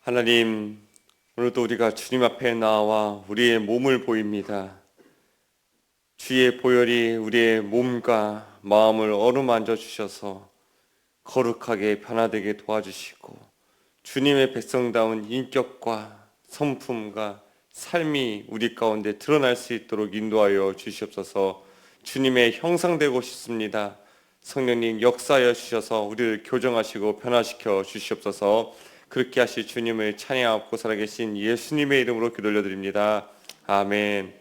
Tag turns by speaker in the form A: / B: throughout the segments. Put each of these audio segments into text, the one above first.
A: 하나님, 오늘도 우리가 주님 앞에 나와 우리의 몸을 보입니다. 주의 보혈이 우리의 몸과 마음을 어루만져 주셔서 거룩하게 변화되게 도와주시고 주님의 백성다운 인격과 성품과 삶이 우리 가운데 드러날 수 있도록 인도하여 주시옵소서. 주님의 형상되고 싶습니다. 성령님 역사하여 주셔서 우리를 교정하시고 변화시켜 주시옵소서. 그렇게 하실 주님을 찬양하고 살아계신 예수님의 이름으로 기도 올려드립니다. 아멘.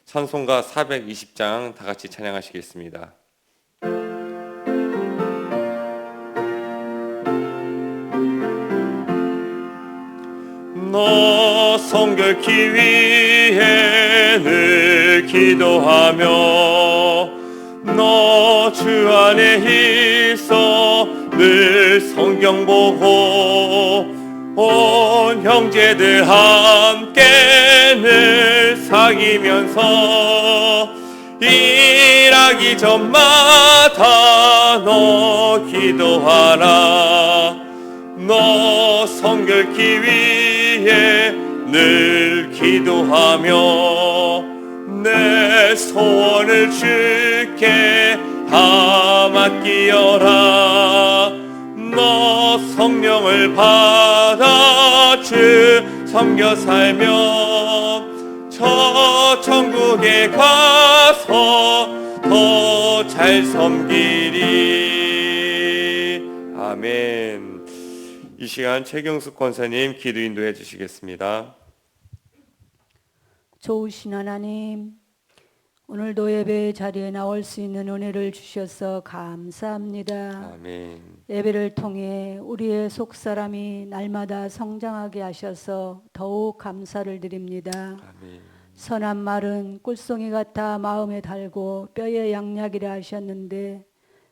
A: 찬송가 420장 다 같이 찬양하시겠습니다. 너 성결케 위해 늘 기도하며 너 주 안에 있어 늘 성경 보고 온 형제들 함께 늘 사귀면서 일하기 전마다 너 기도하라. 너 성결케 위해 늘 기도하며 내 소원을 주께 다 맡기어라. 너 성령을 받아 주 섬겨 살면 저 천국에 가서 더 잘 섬기리. 아멘. 이 시간 최경숙 권사님 기도 인도해 주시겠습니다.
B: 좋으신 하나님, 오늘도 예배 자리에 나올 수 있는 은혜를 주셔서 감사합니다.
A: 아멘.
B: 예배를 통해 우리의 속사람이 날마다 성장하게 하셔서 더욱 감사를 드립니다.
A: 아멘.
B: 선한 말은 꿀송이 같아 마음에 달고 뼈에 양약이라 하셨는데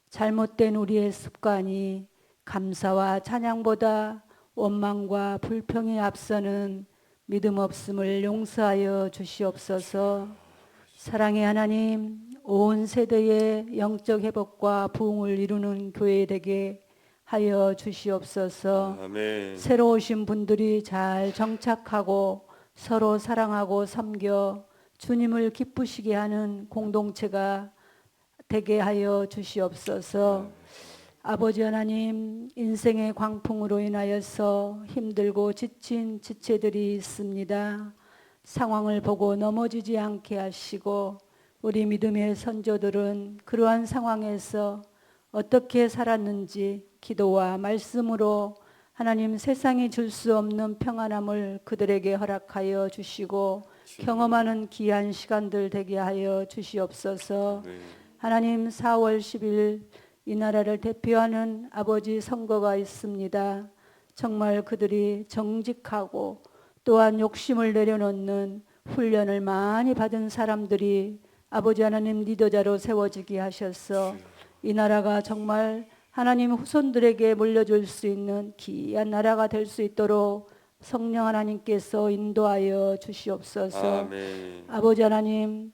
B: 잘못된 우리의 습관이 감사와 찬양보다 원망과 불평에 앞서는 믿음 없음을 용서하여 주시옵소서. 사랑의 하나님, 온 세대의 영적 회복과 부흥을 이루는 교회 되게 하여 주시옵소서.
A: 아멘.
B: 새로 오신 분들이 잘 정착하고 서로 사랑하고 섬겨 주님을 기쁘시게 하는 공동체가 되게 하여 주시옵소서. 아버지 하나님, 인생의 광풍으로 인하여서 힘들고 지친 지체들이 있습니다. 상황을 보고 넘어지지 않게 하시고 우리 믿음의 선조들은 그러한 상황에서 어떻게 살았는지 기도와 말씀으로 하나님 세상이 줄 수 없는 평안함을 그들에게 허락하여 주시고 경험하는 귀한 시간들 되게 하여 주시옵소서. 하나님, 4월 10일 이 나라를 대표하는 아버지 선거가 있습니다. 정말 그들이 정직하고 또한 욕심을 내려놓는 훈련을 많이 받은 사람들이 아버지 하나님 리더자로 세워지게 하셔서 이 나라가 정말 하나님 후손들에게 물려줄 수 있는 귀한 나라가 될 수 있도록 성령 하나님께서 인도하여 주시옵소서.
A: 아멘.
B: 아버지 하나님,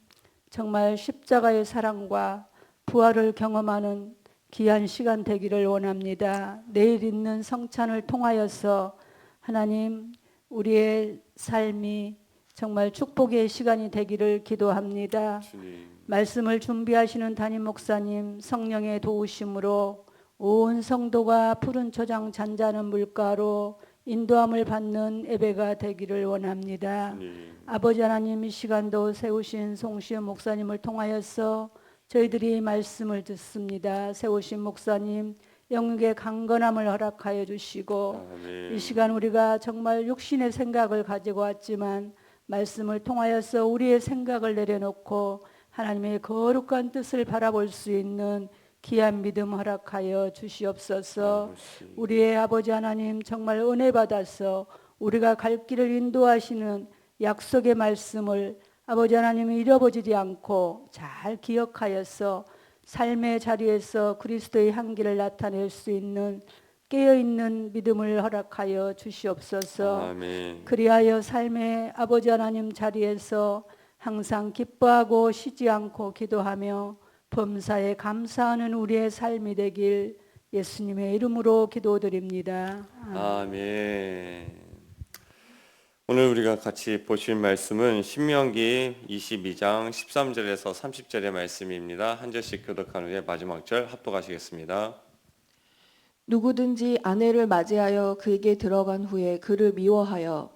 B: 정말 십자가의 사랑과 부활을 경험하는 귀한 시간 되기를 원합니다. 내일 있는 성찬을 통하여서 하나님, 우리의 삶이 정말 축복의 시간이 되기를 기도합니다.
A: 주님.
B: 말씀을 준비하시는 담임 목사님 성령의 도우심으로 온 성도가 푸른 초장 잔잔한 물가로 인도함을 받는 예배가 되기를 원합니다.
A: 주님.
B: 아버지 하나님, 이 시간도 세우신 송시현 목사님을 통하여서 저희들이 말씀을 듣습니다. 세우신 목사님 영육의 강건함을 허락하여 주시고
A: 아멘.
B: 이 시간 우리가 정말 육신의 생각을 가지고 왔지만 말씀을 통하여서 우리의 생각을 내려놓고 하나님의 거룩한 뜻을 바라볼 수 있는 귀한 믿음 허락하여 주시옵소서. 우리의 아버지 하나님, 정말 은혜 받아서 우리가 갈 길을 인도하시는 약속의 말씀을 아버지 하나님 잃어버리지 않고 잘 기억하여서 삶의 자리에서 그리스도의 향기를 나타낼 수 있는 깨어있는 믿음을 허락하여 주시옵소서.
A: 아멘.
B: 그리하여 삶의 아버지 하나님 자리에서 항상 기뻐하고 쉬지 않고 기도하며 범사에 감사하는 우리의 삶이 되길 예수님의 이름으로 기도드립니다.
A: 아멘. 오늘 우리가 같이 보실 말씀은 신명기 22장 13절에서 30절의 말씀입니다. 한 절씩 교독한 후에 마지막 절 합독하시겠습니다.
C: 누구든지 아내를 맞이하여 그에게 들어간 후에 그를 미워하여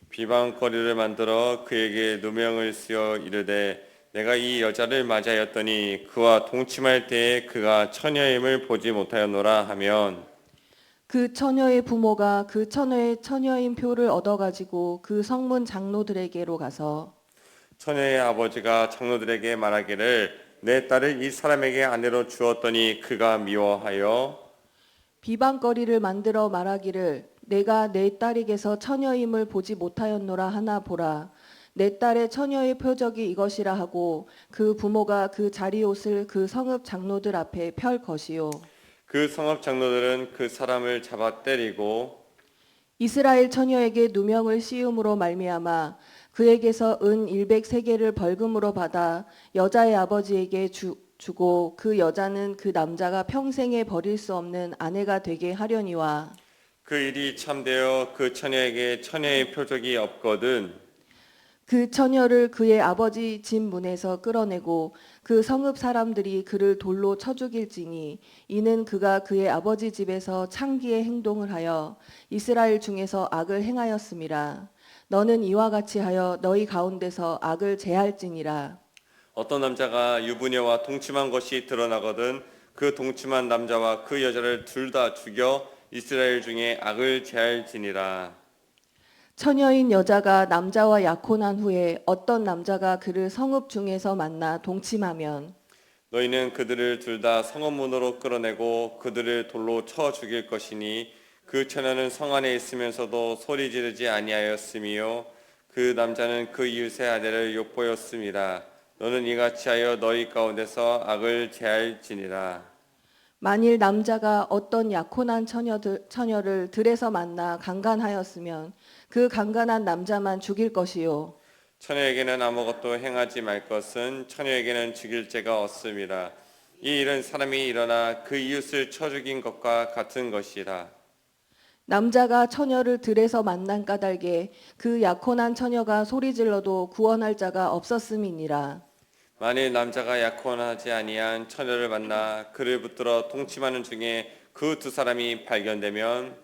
A: 비방거리를 만들어 그에게 누명을 쓰여 이르되 내가 이 여자를 맞이하였더니 그와 동침할 때에 그가 처녀임을 보지 못하였노라 하면
C: 그 처녀의 부모가 그 처녀의 처녀인 표를 얻어가지고 그 성문 장로들에게로 가서
A: 처녀의 아버지가 장로들에게 말하기를 내 딸을 이 사람에게 아내로 주었더니 그가 미워하여
C: 비방거리를 만들어 말하기를 내가 내 딸에게서 처녀임을 보지 못하였노라 하나 보라. 내 딸의 처녀의 표적이 이것이라 하고 그 부모가 그 자리옷을 그 성읍 장로들 앞에 펼 것이요.
A: 그 성읍 장로들은 그 사람을 잡아 때리고
C: 이스라엘 처녀에게 누명을 씌움으로 말미암아 그에게서 은 100세겔을 벌금으로 받아 여자의 아버지에게 주고 그 여자는 그 남자가 평생에 버릴 수 없는 아내가 되게 하려니와
A: 그 일이 참되어 그 처녀에게 처녀의 표적이 없거든
C: 그 처녀를 그의 아버지 집 문에서 끌어내고 그 성읍 사람들이 그를 돌로 쳐 죽일지니 이는 그가 그의 아버지 집에서 창기의 행동을 하여 이스라엘 중에서 악을 행하였음이라. 너는 이와 같이 하여 너희 가운데서 악을 제할지니라.
A: 어떤 남자가 유부녀와 동침한 것이 드러나거든 그 동침한 남자와 그 여자를 둘 다 죽여 이스라엘 중에 악을 제할지니라.
C: 처녀인 여자가 남자와 약혼한 후에 어떤 남자가 그를 성읍 중에서 만나 동침하면
A: 너희는 그들을 둘 다 성읍문으로 끌어내고 그들을 돌로 쳐 죽일 것이니 그 처녀는 성 안에 있으면서도 소리 지르지 아니하였으며 그 남자는 그 이웃의 아내를 욕보였음이라. 너는 이같이 하여 너희 가운데서 악을 제할지니라.
C: 만일 남자가 어떤 약혼한 처녀를 들에서 만나 강간하였으면 그 강간한 남자만 죽일 것이요.
A: 처녀에게는 아무것도 행하지 말 것은 처녀에게는 죽일 죄가 없음이라. 이 일은 사람이 일어나 그 이웃을 쳐 죽인 것과 같은 것이라.
C: 남자가 처녀를 들에서 만난 까닭에 그 약혼한 처녀가 소리질러도 구원할 자가 없었음이니라.
A: 만일 남자가 약혼하지 아니한 처녀를 만나 그를 붙들어 동침하는 중에 그 두 사람이 발견되면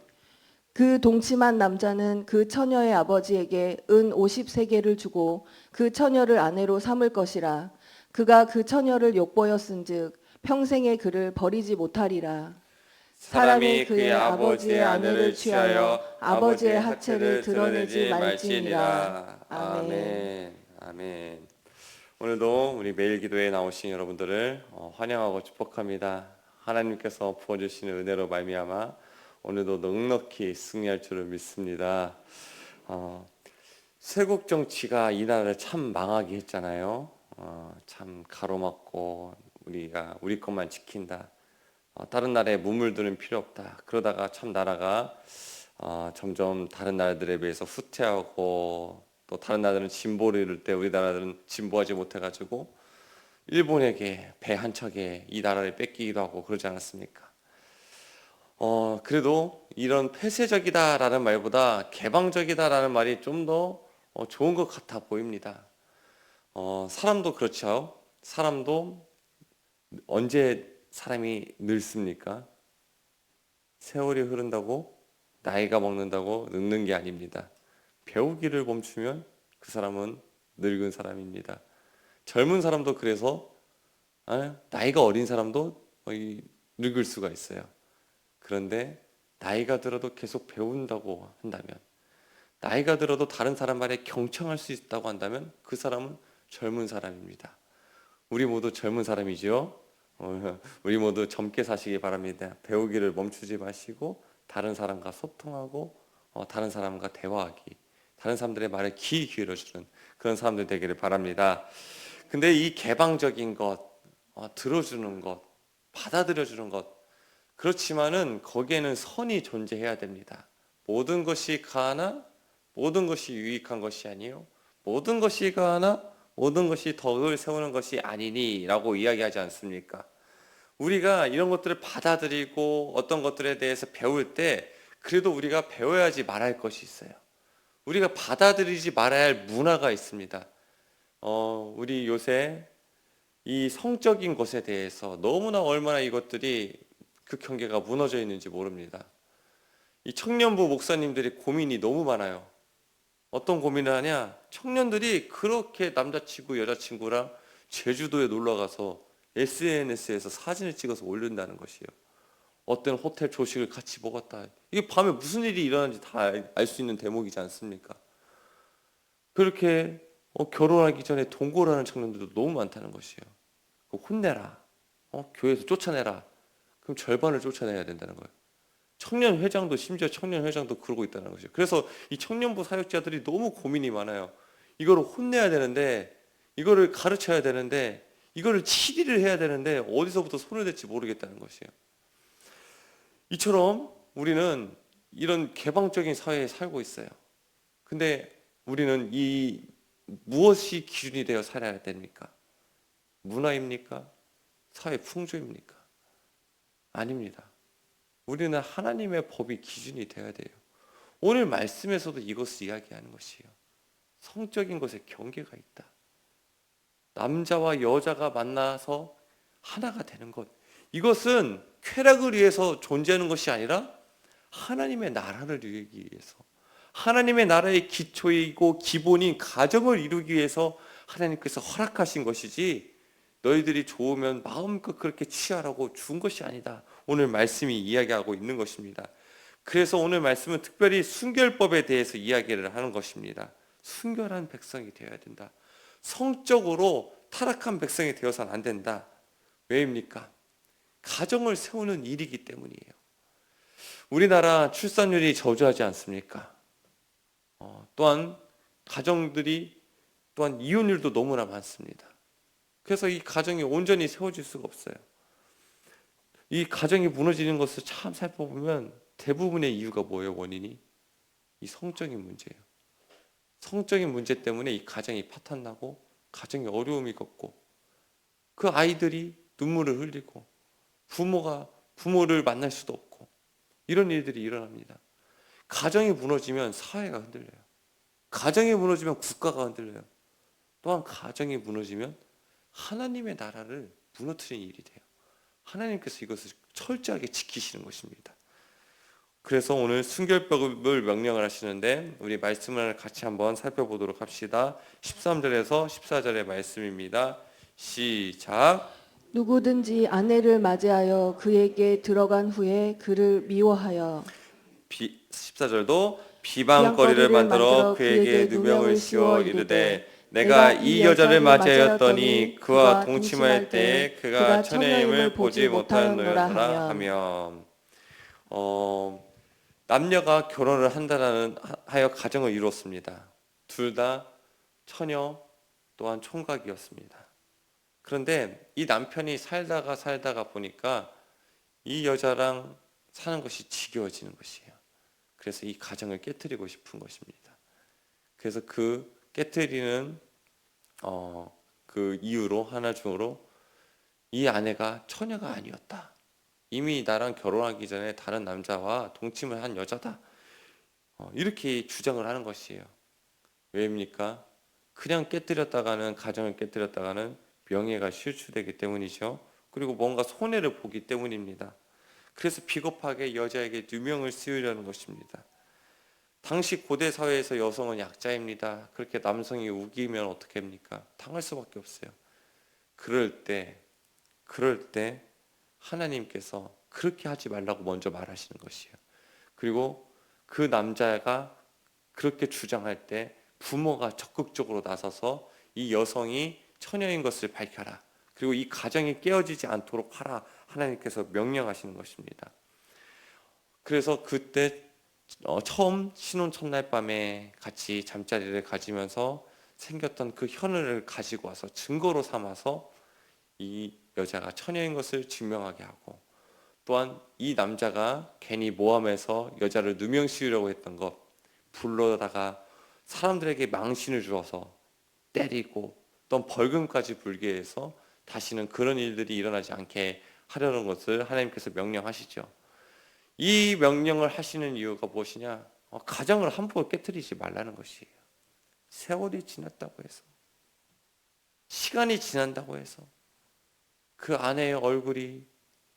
C: 그 동침한 남자는 그 처녀의 아버지에게 은 50세겔을 주고 그 처녀를 아내로 삼을 것이라. 그가 그 처녀를 욕보였은즉 평생에 그를 버리지 못하리라.
A: 사람이 그의 아버지의 아내를 취하여 아버지의 하체를 드러내지 말지니라. 아멘. 아멘. 오늘도 우리 매일 기도에 나오신 여러분들을 환영하고 축복합니다. 하나님께서 부어주시는 은혜로 말미암아 오늘도 넉넉히 승리할 줄을 믿습니다. 쇄국 정치가 이 나라를 참 망하게 했잖아요. 참 가로막고 우리가 우리 것만 지킨다. 다른 나라에 문물들은 필요 없다. 그러다가 참 나라가 점점 다른 나라들에 비해서 후퇴하고 또 다른 나라들은 진보를 이룰 때 우리나라들은 진보하지 못해가지고 일본에게 배 한 척에 이 나라를 뺏기기도 하고 그러지 않았습니까? 그래도 이런 폐쇄적이다라는 말보다 개방적이다라는 말이 좀 더 좋은 것 같아 보입니다. 사람도 그렇죠. 사람도 언제 사람이 늙습니까? 세월이 흐른다고 나이가 먹는다고 늙는 게 아닙니다. 배우기를 멈추면 그 사람은 늙은 사람입니다. 젊은 사람도 그래서 나이가 어린 사람도 늙을 수가 있어요. 그런데 나이가 들어도 계속 배운다고 한다면, 나이가 들어도 다른 사람 말에 경청할 수 있다고 한다면 그 사람은 젊은 사람입니다. 우리 모두 젊은 사람이죠. 우리 모두 젊게 사시기 바랍니다. 배우기를 멈추지 마시고 다른 사람과 소통하고 다른 사람과 대화하기, 다른 사람들의 말에 귀 기울여주는 그런 사람들 되기를 바랍니다. 근데 이 개방적인 것, 들어주는 것, 받아들여주는 것, 그렇지만은 거기에는 선이 존재해야 됩니다. 모든 것이 가하나 모든 것이 유익한 것이 아니요 모든 것이 가하나 모든 것이 덕을 세우는 것이 아니니라고 이야기하지 않습니까? 우리가 이런 것들을 받아들이고 어떤 것들에 대해서 배울 때 그래도 우리가 배워야지 말할 것이 있어요. 우리가 받아들이지 말아야 할 문화가 있습니다. 우리 요새 이 성적인 것에 대해서 너무나 얼마나 이것들이 그 경계가 무너져 있는지 모릅니다. 이 청년부 목사님들이 고민이 너무 많아요. 어떤 고민을 하냐? 청년들이 그렇게 남자친구, 여자친구랑 제주도에 놀러 가서 SNS에서 사진을 찍어서 올린다는 것이에요. 어떤 호텔 조식을 같이 먹었다. 이게 밤에 무슨 일이 일어나는지 다 알 수 있는 대목이지 않습니까? 그렇게 결혼하기 전에 동거를 하는 청년들도 너무 많다는 것이에요. 혼내라. 교회에서 쫓아내라. 그럼 절반을 쫓아내야 된다는 거예요. 청년회장도 심지어 청년회장도 그러고 있다는 거죠. 그래서 이 청년부 사역자들이 너무 고민이 많아요. 이거를 혼내야 되는데, 이거를 가르쳐야 되는데, 이거를 치리를 해야 되는데 어디서부터 손을 댈지 모르겠다는 것이에요. 이처럼 우리는 이런 개방적인 사회에 살고 있어요. 근데 우리는 이 무엇이 기준이 되어 살아야 됩니까? 문화입니까? 사회 풍조입니까? 아닙니다. 우리는 하나님의 법이 기준이 되어야 돼요. 오늘 말씀에서도 이것을 이야기하는 것이에요. 성적인 것에 경계가 있다. 남자와 여자가 만나서 하나가 되는 것. 이것은 쾌락을 위해서 존재하는 것이 아니라 하나님의 나라를 이루기 위해서, 하나님의 나라의 기초이고 기본인 가정을 이루기 위해서 하나님께서 허락하신 것이지, 너희들이 좋으면 마음껏 그렇게 취하라고 준 것이 아니다. 오늘 말씀이 이야기하고 있는 것입니다. 그래서 오늘 말씀은 특별히 순결법에 대해서 이야기를 하는 것입니다. 순결한 백성이 되어야 된다. 성적으로 타락한 백성이 되어서는 안 된다. 왜입니까? 가정을 세우는 일이기 때문이에요. 우리나라 출산율이 저조하지 않습니까? 또한 가정들이 또한 이혼율도 너무나 많습니다. 그래서 이 가정이 온전히 세워질 수가 없어요. 이 가정이 무너지는 것을 참 살펴보면 대부분의 이유가 뭐예요? 원인이? 이 성적인 문제예요. 성적인 문제 때문에 이 가정이 파탄나고 가정이 어려움이 겪고 그 아이들이 눈물을 흘리고 부모가 부모를 만날 수도 없고 이런 일들이 일어납니다. 가정이 무너지면 사회가 흔들려요. 가정이 무너지면 국가가 흔들려요. 또한 가정이 무너지면 하나님의 나라를 무너뜨리는 일이 돼요. 하나님께서 이것을 철저하게 지키시는 것입니다. 그래서 오늘 순결법을 명령을 하시는데 우리 말씀을 같이 한번 살펴보도록 합시다. 13절에서 14절의 말씀입니다. 시작.
C: 누구든지 아내를 맞이하여 그에게 들어간 후에 그를 미워하여
A: 14절도 비방거리를 만들어 그에게 누명을 씌워 이르되 내가 이 여자를 맞이하였더니 그와 동침할 때에 그가 처녀임을 보지 못하였노라 하며 남녀가 결혼을 한다는 하여 가정을 이루었습니다. 둘 다 처녀 또한 총각이었습니다. 그런데 이 남편이 살다가 보니까 이 여자랑 사는 것이 지겨워지는 것이에요. 그래서 이 가정을 깨트리고 싶은 것입니다. 그래서 그 깨트리는 그 이유로 하나 중으로 이 아내가 처녀가 아니었다. 이미 나랑 결혼하기 전에 다른 남자와 동침을 한 여자다. 이렇게 주장을 하는 것이에요. 왜입니까? 그냥 깨뜨렸다가는 가정을 깨뜨렸다가는 명예가 실추되기 때문이죠. 그리고 뭔가 손해를 보기 때문입니다. 그래서 비겁하게 여자에게 누명을 씌우려는 것입니다. 당시 고대 사회에서 여성은 약자입니다. 그렇게 남성이 우기면 어떻게 합니까? 당할 수밖에 없어요. 그럴 때 하나님께서 그렇게 하지 말라고 먼저 말하시는 것이에요. 그리고 그 남자가 그렇게 주장할 때 부모가 적극적으로 나서서 이 여성이 처녀인 것을 밝혀라. 그리고 이 가정이 깨어지지 않도록 하라. 하나님께서 명령하시는 것입니다. 그래서 그때 처음 신혼 첫날 밤에 같이 잠자리를 가지면서 생겼던 그 현을 가지고 와서 증거로 삼아서 이 여자가 처녀인 것을 증명하게 하고 또한 이 남자가 괜히 모함해서 여자를 누명 씌우려고 했던 것 불러다가 사람들에게 망신을 주어서 때리고 또 벌금까지 불게 해서 다시는 그런 일들이 일어나지 않게 하려는 것을 하나님께서 명령하시죠. 이 명령을 하시는 이유가 무엇이냐? 가정을 함부로 깨뜨리지 말라는 것이에요. 세월이 지났다고 해서, 시간이 지난다고 해서 그 아내의 얼굴이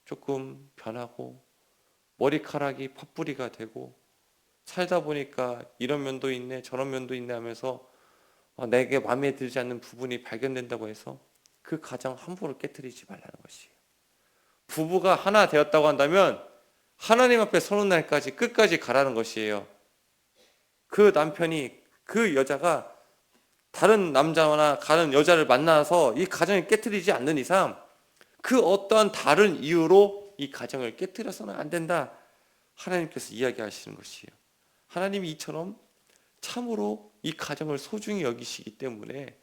A: 조금 변하고 머리카락이 팥뿌리가 되고 살다 보니까 이런 면도 있네 저런 면도 있네 하면서 내게 마음에 들지 않는 부분이 발견된다고 해서 그 가정 함부로 깨뜨리지 말라는 것이에요. 부부가 하나 되었다고 한다면 하나님 앞에 서는 날까지 끝까지 가라는 것이에요. 그 남편이, 그 여자가 다른 남자나 다른 여자를 만나서 이 가정을 깨뜨리지 않는 이상 그 어떠한 다른 이유로 이 가정을 깨뜨려서는 안 된다. 하나님께서 이야기하시는 것이에요. 하나님이 이처럼 참으로 이 가정을 소중히 여기시기 때문에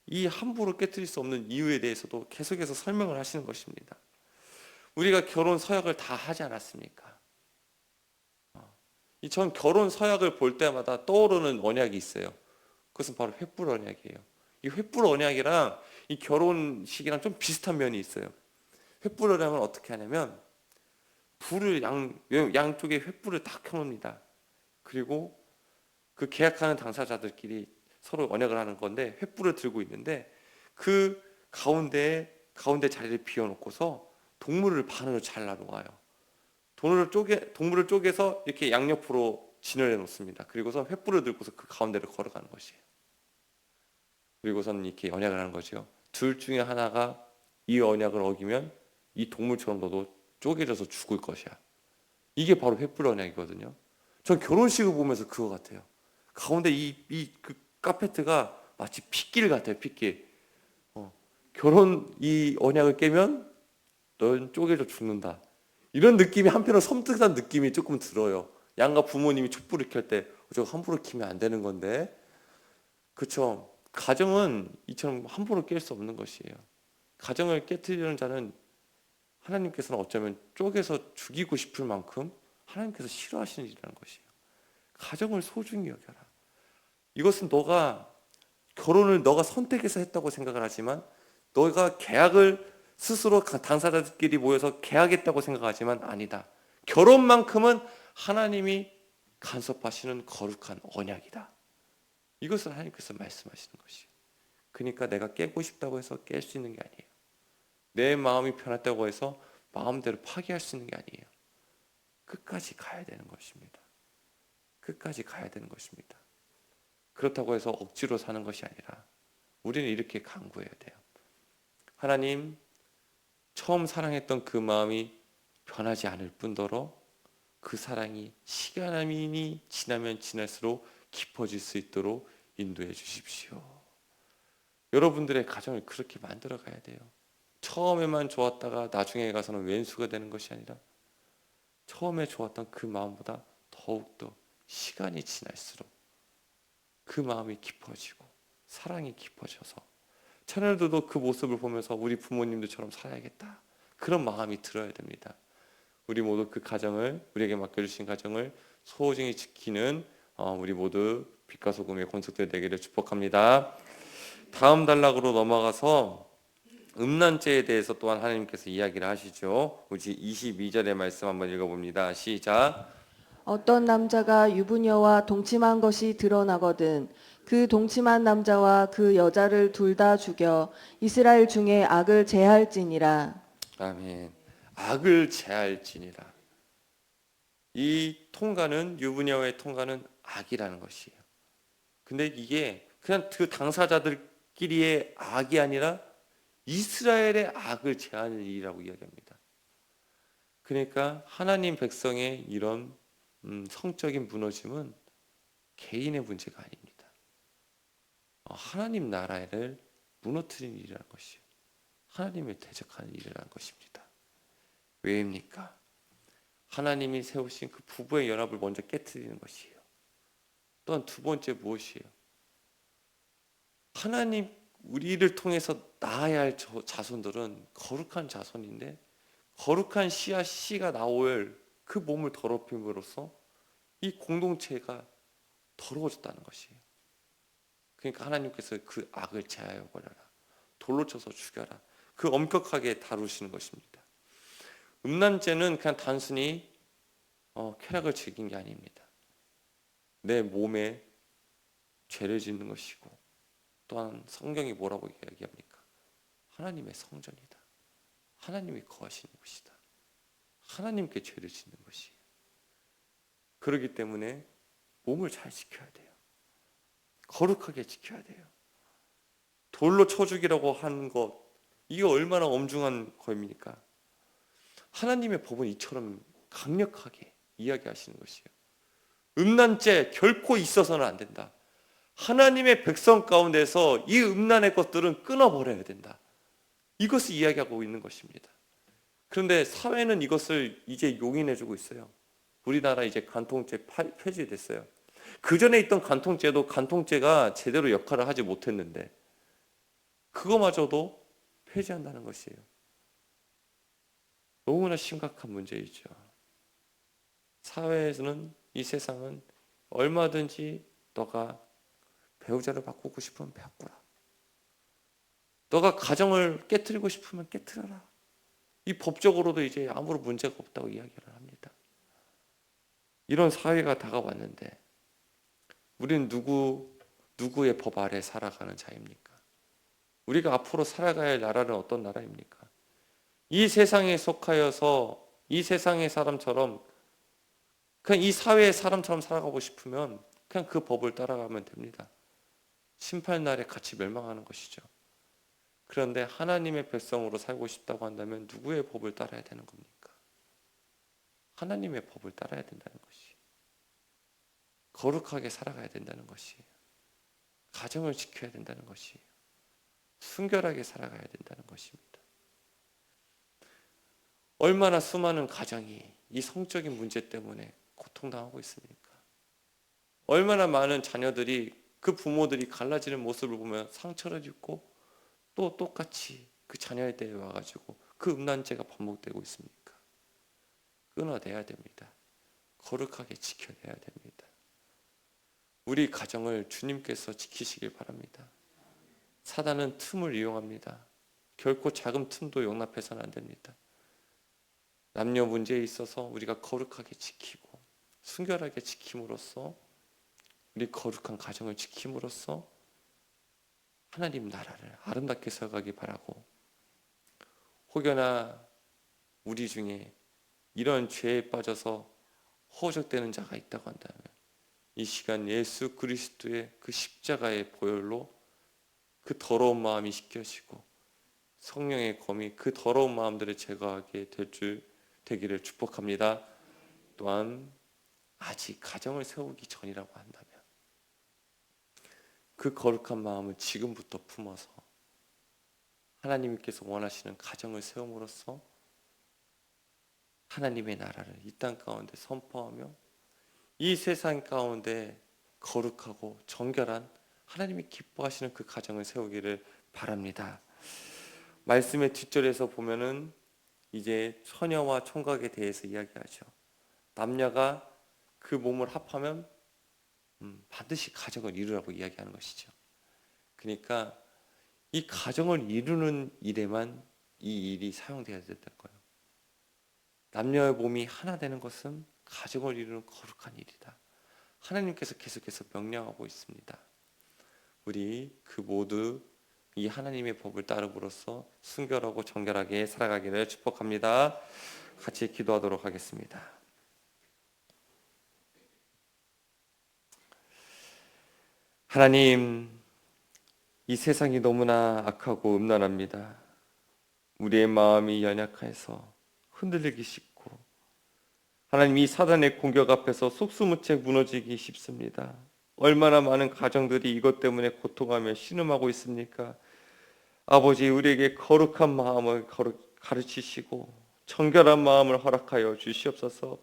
A: 이 함부로 깨뜨릴 수 없는 이유에 대해서도 계속해서 설명을 하시는 것입니다. 우리가 결혼 서약을 다 하지 않았습니까? 전 결혼 서약을 볼 때마다 떠오르는 언약이 있어요. 그것은 바로 횃불 언약이에요. 이 횃불 언약이랑 이 결혼식이랑 좀 비슷한 면이 있어요. 횃불 언약은 어떻게 하냐면 불을 양쪽에 횃불을 다 켜놓습니다. 그리고 그 계약하는 당사자들끼리 서로 언약을 하는 건데 횃불을 들고 있는데 그 가운데 자리를 비워놓고서 동물을 반으로 잘라 놓아요. 동물을 쪼개서 이렇게 양옆으로 진열해 놓습니다. 그리고서 횃불을 들고서 그 가운데를 걸어가는 것이에요. 그리고서는 이렇게 언약을 하는 거죠. 둘 중에 하나가 이 언약을 어기면 이 동물처럼 너도 쪼개져서 죽을 것이야. 이게 바로 횃불 언약이거든요. 전 결혼식을 보면서 그거 같아요. 가운데 그 카페트가 마치 핏길 같아요. 핏길. 결혼 이 언약을 깨면 넌 쪼개져 죽는다. 이런 느낌이 한편으로 섬뜩한 느낌이 조금 들어요. 양가 부모님이 촛불을 켤 때 저거 함부로 켜면 안 되는 건데, 그렇죠? 가정은 이처럼 함부로 깰 수 없는 것이에요. 가정을 깨뜨리는 자는 하나님께서는 어쩌면 쪼개서 죽이고 싶을 만큼 하나님께서 싫어하시는 일이라는 것이에요. 가정을 소중히 여겨라. 이것은 결혼을 너가 선택해서 했다고 생각을 하지만, 너가 계약을 스스로 당사자들끼리 모여서 계약했다고 생각하지만 아니다. 결혼만큼은 하나님이 간섭하시는 거룩한 언약이다. 이것을 하나님께서 말씀하시는 것이에요. 그러니까 내가 깨고 싶다고 해서 깰 수 있는 게 아니에요. 내 마음이 편했다고 해서 마음대로 파기할 수 있는 게 아니에요. 끝까지 가야 되는 것입니다. 끝까지 가야 되는 것입니다. 그렇다고 해서 억지로 사는 것이 아니라 우리는 이렇게 간구해야 돼요. 하나님, 처음 사랑했던 그 마음이 변하지 않을 뿐더러 그 사랑이 시간이 지나면 지날수록 깊어질 수 있도록 인도해 주십시오. 여러분들의 가정을 그렇게 만들어 가야 돼요. 처음에만 좋았다가 나중에 가서는 왼수가 되는 것이 아니라 처음에 좋았던 그 마음보다 더욱더 시간이 지날수록 그 마음이 깊어지고 사랑이 깊어져서 자녀들도 그 모습을 보면서 우리 부모님들처럼 살아야겠다, 그런 마음이 들어야 됩니다. 우리 모두 그 가정을, 우리에게 맡겨주신 가정을 소중히 지키는 우리 모두 빛과 소금의 권속들 되기를 축복합니다. 다음 단락으로 넘어가서 음란죄에 대해서 또한 하나님께서 이야기를 하시죠. 우리 22절의 말씀 한번 읽어봅니다. 시작.
C: 어떤 남자가 유부녀와 동침한 것이 드러나거든 그 동침한 남자와 그 여자를 둘 다 죽여 이스라엘 중에 악을 제할지니라.
A: 아멘. 악을 제할지니라. 이 통과는, 유부녀의 통과는 악이라는 것이에요. 근데 이게 그냥 그 당사자들끼리의 악이 아니라 이스라엘의 악을 제하는 일이라고 이야기합니다. 그러니까 하나님 백성의 이런 성적인 무너짐은 개인의 문제가 아닙니다. 하나님 나라를 무너뜨리는 일이라는 것이요, 하나님을 대적하는 일이라는 것입니다. 왜입니까? 하나님이 세우신 그 부부의 연합을 먼저 깨트리는 것이에요. 또한 두 번째 무엇이에요? 하나님, 우리를 통해서 낳아야 할 자손들은 거룩한 자손인데 거룩한 씨가 나올 그 몸을 더럽힘으로써 이 공동체가 더러워졌다는 것이에요. 그러니까 하나님께서 그 악을 제하여 버려라, 돌로 쳐서 죽여라, 그 엄격하게 다루시는 것입니다. 음란죄는 그냥 단순히 쾌락을 즐긴 게 아닙니다. 내 몸에 죄를 짓는 것이고, 또한 성경이 뭐라고 이야기합니까? 하나님의 성전이다. 하나님이 거하시는 곳이다. 하나님께 죄를 짓는 것이에요. 그렇기 때문에 몸을 잘 지켜야 돼요. 거룩하게 지켜야 돼요. 돌로 쳐 죽이라고 하는 것, 이게 얼마나 엄중한 겁니까? 하나님의 법은 이처럼 강력하게 이야기하시는 것이에요. 음란죄 결코 있어서는 안 된다. 하나님의 백성 가운데서 이 음란의 것들은 끊어버려야 된다. 이것을 이야기하고 있는 것입니다. 그런데 사회는 이것을 이제 용인해주고 있어요. 우리나라 이제 간통죄 폐지됐어요. 그 전에 있던 간통죄도 간통죄가 제대로 역할을 하지 못했는데 그거마저도 폐지한다는 것이에요. 너무나 심각한 문제이죠. 사회에서는, 이 세상은 얼마든지 너가 배우자를 바꾸고 싶으면 바꾸라. 너가 가정을 깨트리고 싶으면 깨트려라. 이 법적으로도 이제 아무런 문제가 없다고 이야기를 합니다. 이런 사회가 다가왔는데 우리는 누구의 법 아래 살아가는 자입니까? 우리가 앞으로 살아가야 할 나라는 어떤 나라입니까? 이 세상에 속하여서 이 세상의 사람처럼, 그냥 이 사회의 사람처럼 살아가고 싶으면 그냥 그 법을 따라가면 됩니다. 심판날에 같이 멸망하는 것이죠. 그런데 하나님의 백성으로 살고 싶다고 한다면 누구의 법을 따라야 되는 겁니까? 하나님의 법을 따라야 된다는 것이, 거룩하게 살아가야 된다는 것이에요. 가정을 지켜야 된다는 것이에요. 순결하게 살아가야 된다는 것입니다. 얼마나 수많은 가정이 이 성적인 문제 때문에 고통당하고 있습니까? 얼마나 많은 자녀들이 그 부모들이 갈라지는 모습을 보면 상처를 입고 또 똑같이 그 자녀에 대해 와가지고 그 음란죄가 반복되고 있습니까? 끊어내야 됩니다. 거룩하게 지켜내야 됩니다. 우리 가정을 주님께서 지키시길 바랍니다. 사단은 틈을 이용합니다. 결코 작은 틈도 용납해서는 안 됩니다. 남녀 문제에 있어서 우리가 거룩하게 지키고 순결하게 지킴으로써, 우리 거룩한 가정을 지킴으로써 하나님 나라를 아름답게 세워가기 바라고, 혹여나 우리 중에 이런 죄에 빠져서 허우적대는 자가 있다고 한다면 이 시간 예수 그리스도의 그 십자가의 보혈로 그 더러운 마음이 씻겨지고 성령의 검이 그 더러운 마음들을 제거하게 되기를 축복합니다. 또한 아직 가정을 세우기 전이라고 한다면 그 거룩한 마음을 지금부터 품어서 하나님께서 원하시는 가정을 세움으로써 하나님의 나라를 이 땅 가운데 선포하며 이 세상 가운데 거룩하고 정결한 하나님이 기뻐하시는 그 가정을 세우기를 바랍니다. 말씀의 뒷절에서 보면은 이제 처녀와 총각에 대해서 이야기하죠. 남녀가 그 몸을 합하면 반드시 가정을 이루라고 이야기하는 것이죠. 그러니까 이 가정을 이루는 일에만 이 일이 사용되어야 된다는 거예요. 남녀의 몸이 하나 되는 것은 가정을 이루는 거룩한 일이다. 하나님께서 계속해서 명령하고 있습니다. 우리 그 모두 이 하나님의 법을 따름으로써 순결하고 정결하게 살아가기를 축복합니다. 같이 기도하도록 하겠습니다. 하나님, 이 세상이 너무나 악하고 음란합니다. 우리의 마음이 연약해서 흔들리기 쉽고, 하나님, 이 사단의 공격 앞에서 속수무책 무너지기 쉽습니다. 얼마나 많은 가정들이 이것 때문에 고통하며 신음하고 있습니까? 아버지, 우리에게 거룩한 마음을 가르치시고 정결한 마음을 허락하여 주시옵소서.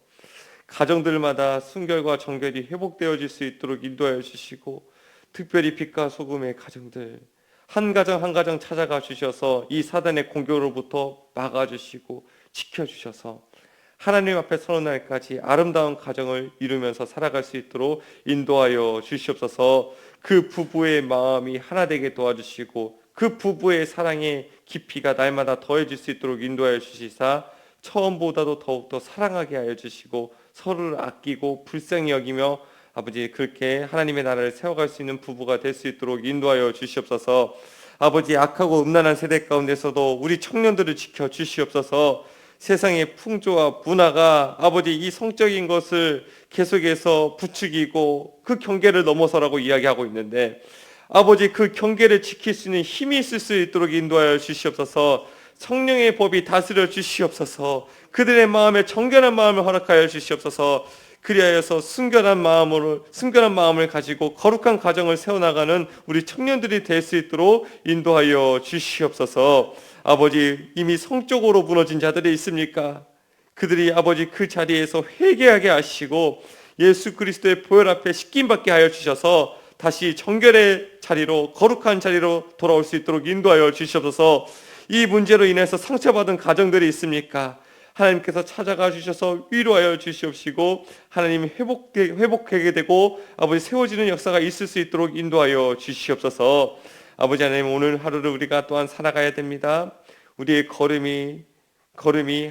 A: 가정들마다 순결과 정결이 회복되어질 수 있도록 인도하여 주시고, 특별히 빛과 소금의 가정들 한 가정 한 가정 찾아가 주셔서 이 사단의 공격으로부터 막아주시고 지켜주셔서 하나님 앞에 서는 날까지 아름다운 가정을 이루면서 살아갈 수 있도록 인도하여 주시옵소서. 그 부부의 마음이 하나 되게 도와주시고 그 부부의 사랑의 깊이가 날마다 더해질 수 있도록 인도하여 주시사 처음보다도 더욱더 사랑하게 하여 주시고 서로를 아끼고 불쌍히 여기며 아버지 그렇게 하나님의 나라를 세워갈 수 있는 부부가 될 수 있도록 인도하여 주시옵소서. 아버지 악하고 음란한 세대 가운데서도 우리 청년들을 지켜 주시옵소서. 세상의 풍조와 문화가 아버지 이 성적인 것을 계속해서 부추기고 그 경계를 넘어서라고 이야기하고 있는데 아버지 그 경계를 지킬 수 있는 힘이 있을 수 있도록 인도하여 주시옵소서. 성령의 법이 다스려 주시옵소서. 그들의 마음에 정결한 마음을 허락하여 주시옵소서. 그리하여서 순결한 마음을 가지고 거룩한 가정을 세워나가는 우리 청년들이 될 수 있도록 인도하여 주시옵소서. 아버지 이미 성적으로 무너진 자들이 있습니까? 그들이 아버지 그 자리에서 회개하게 하시고 예수 그리스도의 보혈 앞에 씻김받게 하여 주셔서 다시 정결의 자리로 거룩한 자리로 돌아올 수 있도록 인도하여 주시옵소서. 이 문제로 인해서 상처받은 가정들이 있습니까? 하나님께서 찾아가 주셔서 위로하여 주시옵시고 하나님이 회복하게 되고 아버지 세워지는 역사가 있을 수 있도록 인도하여 주시옵소서. 아버지 하나님 오늘 하루를 우리가 또한 살아가야 됩니다. 우리의 걸음이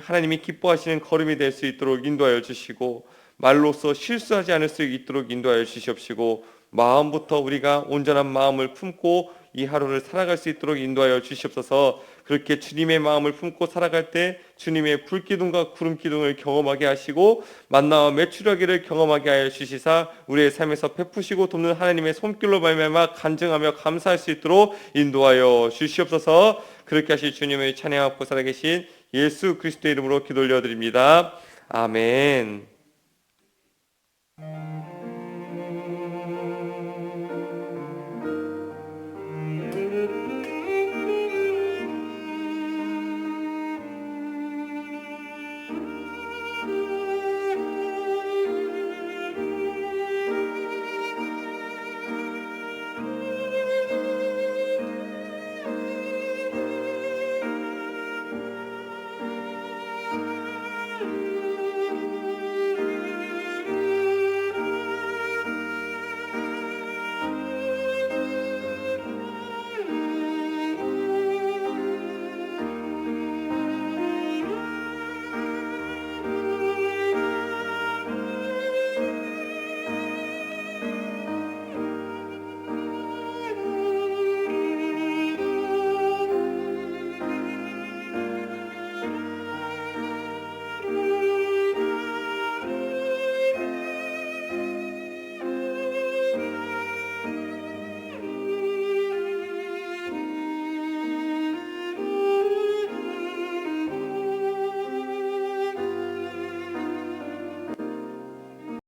A: 하나님이 기뻐하시는 걸음이 될 수 있도록 인도하여 주시고 말로써 실수하지 않을 수 있도록 인도하여 주시옵시고 마음부터 우리가 온전한 마음을 품고 이 하루를 살아갈 수 있도록 인도하여 주시옵소서. 그렇게 주님의 마음을 품고 살아갈 때 주님의 불기둥과 구름기둥을 경험하게 하시고 만나와 메추라기를 경험하게 하여 주시사 우리의 삶에서 베푸시고 돕는 하나님의 손길로 말미암아 간증하며 감사할 수 있도록 인도하여 주시옵소서. 그렇게 하실 주님의 찬양하고 살아계신 예수 그리스도의 이름으로 기도 올려드립니다. 아멘.